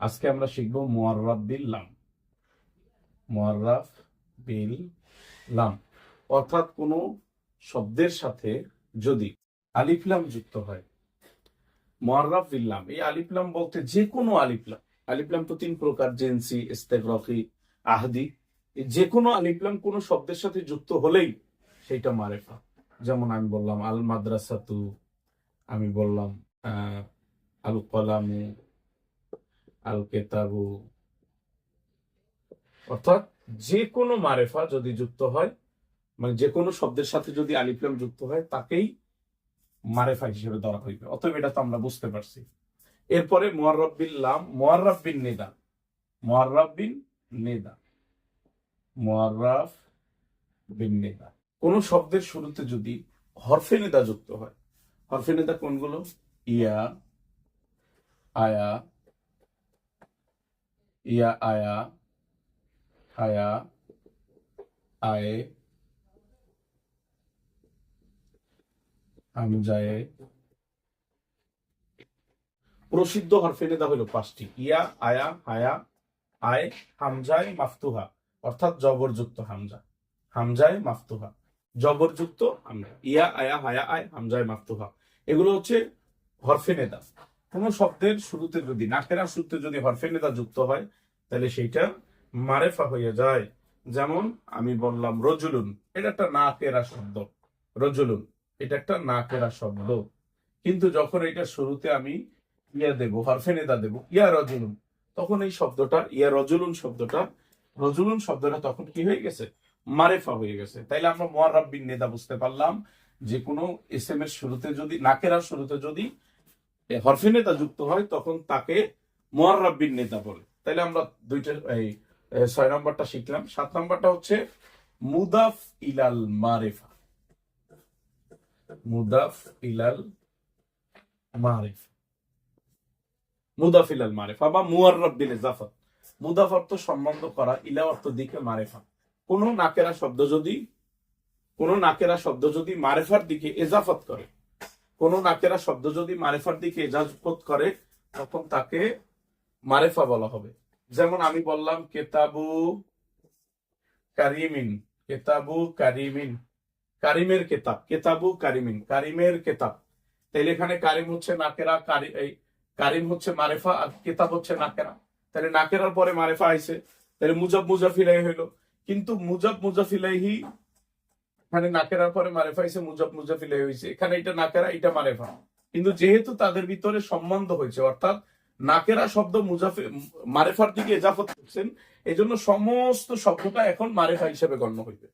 আজকে আমরা শিখবো মুআররাফ বিল লাম। মুআররাফ বিল লাম অর্থাৎ কোনো শব্দের সাথে যদি আলিফ লাম যুক্ত হয়। মুআররাফ বিল লাম, এই আলিফ লাম বলতে যে কোনো আলিফ লাম। আলিফ লাম তো তিন প্রকার, জিনসি, ইস্তেগরাকি, আহদি। যে কোনো আলিফ লাম কোনো শব্দের সাথে যুক্ত হলেই সেইটা মারেফা। যেমন আমি বললাম আল মাদ্রাসাতু, আমি বললাম আল কলামু, আল কেতাবু। অর্থাৎ যে কোনো মারেফা যদি যুক্ত হয়, মানে যে কোনো শব্দের সাথে যদি আলিফ লাম যুক্ত হয়, তাকেই মারেফা হিসেবে ধরা হইবে। অতএব এটা তো আমরা বুঝতে পারছি। এরপরে মুআররাফ বিল লাম, মুআররাফ বিন নিদা। মুআররাফ বিন নিদা, মুআররাফ বিন নিদা। কোন শব্দের শুরুতে যদি হরফে নিদা যুক্ত হয়। হরফে নিদা কোনগুলো? ইয়া, আয়া, ইয়া আয়া, আয়া, আয়ে, হামজায়ে। প্রসিদ্ধ হরফে নিদা হলো পাঁচটি: ইয়া, আয়া, হায়া, আয়, হামজায় মাফতুহা, অর্থাৎ জবরযুক্ত হামজা। হামজায় মাফতুহা, জবরযুক্ত হামজা। ইয়া, আয়া, হায়া, আয়, হামজায় মাফতুহা, এগুলো হচ্ছে হরফে নেদা। কোন শব্দের শুরুতে যদি, নাকেরা শুরুতে যদি হরফে নেদা যুক্ত হয়, তাহলে সেইটা মারেফা হয়ে যায়। যেমন আমি বললাম রজুলুন, এটা একটা নাকেরা শব্দ। রজুলুন এটা একটা নাকেরা শব্দ, কিন্তু যখন এটা শুরুতে আমি ইয়া দেব, হরফে নেদা দেব, ইয়া রজুলুন, তখন এই শব্দটা, ইয়া রজুলুন শব্দটা, রজুলুন শব্দটা তখন কি হয়ে গেছে? মারেফা হয়ে গেছে। তাইলে আমরা মুআররাফ বিন নিদা বুঝতে পারলাম যে কোনো ইসম এর শুরুতে যদি, নাকেরার শুরুতে যদি হরফে নেদা যুক্ত হয়, তখন তাকে মুআররাফ বিন নিদা বলে। তাইলে আমরা দুইটা, এই 6 নম্বরটা শিখলাম। 7 নম্বরটা হচ্ছে মুদাফ ইলাল মারিফা। মুদাফ ইলাল মারিফা, মুদাফ ইলাল মারিফা বা মুআররাফ বিল ইজাফা। মুদাফ অর্থ সম্বন্ধ করা, ইলা অর্থ দিকে, মারিফা। কোন নাকেরা শব্দ যদি, কোন নাকেরা শব্দ যদি মারিফার দিকে ইজাফত করে, কোন নাকেরা শব্দ যদি মারিফার দিকে ইজাফত করে, তখন তাকে মারিফা বলা হবে। যেমন আমি বললাম কেতাবু কারিমিন, কেতাবু কারিমিন, কারিমের কেতাব। কেতাবু কারিমিন, কারিমের কেতাব। তাইলে এখানে কারিম হচ্ছে নাকেরা, কারিম হচ্ছে মারেফা, আর কেতাব হচ্ছে নাকেরা। তাহলে নাকেরার পরে মারেফা আইছে, তাহলে মুজাব মুজাফিলাই হইলো। কিন্তু মুজাব মুজাফিলাইহি, এখানে নাকেরার পরে মারেফা আইছে, মুজাব মুজাফিলাই হইছে। এখানে এটা নাকেরা, এটা মারেফা। কিন্তু যেহেতু তাদের ভিতরে সম্বন্ধ হয়েছে, অর্থাৎ নাকেরা শব্দ মারেফার দিকে ইজাফত করছেন, এই জন্য সমস্ত শব্দটা এখন মারেফা হিসেবে গণ্য হইবে।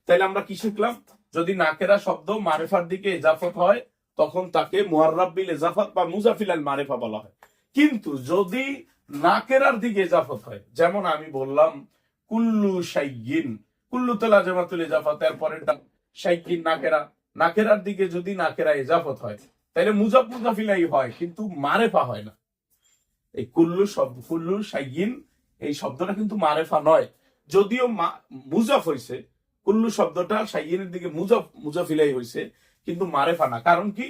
তাইলে আমরা কি শিখলাম? যদি নাকেরা শব্দ মারেফার দিকে ইজাফত হয়, তখন তাকে মুআররাফ বিল ইজাফাত বা মুজাফিলাল মারিফা বলা হয়। কিন্তু যদি নাকেরার দিকে ইজাফত হয়, যেমন আমি বললাম কুল্লু শাইয়িন, কুল্লু তো লাজামাতুল ইজাফাত, এর পরেরটা শাইয়িন নাকেরা। নাকেরার দিকে যদি নাকেরা ইজাফত হয়, তাহলে মুজাফ মুজাফিলাই হয়, কিন্তু মারেফা হয় না। এই কুল্লু শব্দ, কুল্লু শাইয়িন, এই শব্দটা কিন্তু মারেফা নয়। যদিও মুজাফ হইছে, কুল্লু শব্দটা শাইয়িনের দিকে মুজাফ মুজাফিলাই হইছে, কিন্তু মারেফা না। কারণ কি?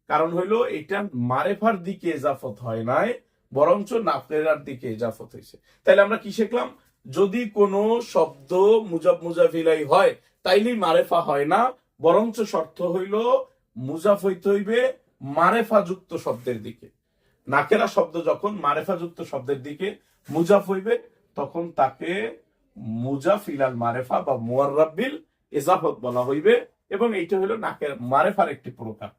কারণ হইলো এটা মারেফার দিকে ইজাফত হয় নাই, বরঞ্চ নাকেরার দিকে ইজাফত হয়েছে। তাইলে আমরা কি শিখলাম? যদি কোনো শব্দ মুজাফ মুজাফিলাই হয়, তাইলেই মারেফা হয় না, বরঞ্চ শর্ত হইলো মুজাফ হইতে হইবে মারেফা যুক্ত শব্দের দিকে। নাকেরা শব্দ যখন মারেফা যুক্ত শব্দের দিকে মুজাফ হইবে, তখন তাকে মুজাফ ইলাল মারেফা বা মুআররাফ বিল ইজাফত বলা হইবে, এবং এইটা হলো নাকের মারেফার একটি প্রকার।